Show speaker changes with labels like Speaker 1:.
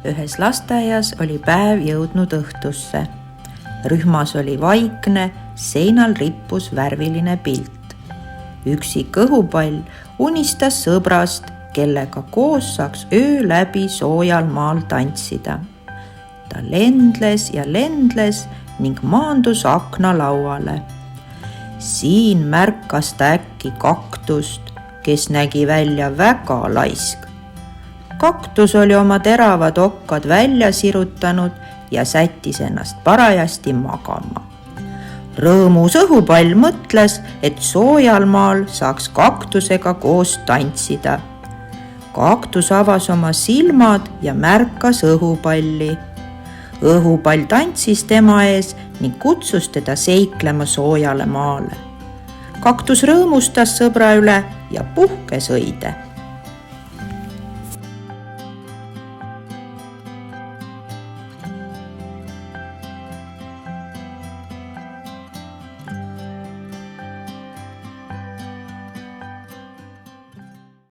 Speaker 1: Ühes lasteaias oli päev jõudnud õhtusse. Rühmas oli vaikne, seinal rippus värviline pilt. Üksik õhupall unistas sõbrast, kellega koos saaks öö läbi soojal maal tantsida. Ta lendles ja lendles ning maandus aknalauale. Siin märkas ta äkki kaktust, kes nägi välja väga laisk. Kaktus oli oma teravad okkad välja sirutanud ja sättis ennast parajasti magama. Rõõmus õhupall mõtles, et soojal maal saaks kaktusega koos tantsida. Kaktus avas oma silmad ja märkas õhupalli. Õhupall tantsis tema ees ning kutsus teda seiklema soojale maale. Kaktus rõõmustas sõbra üle ja puhkes õide.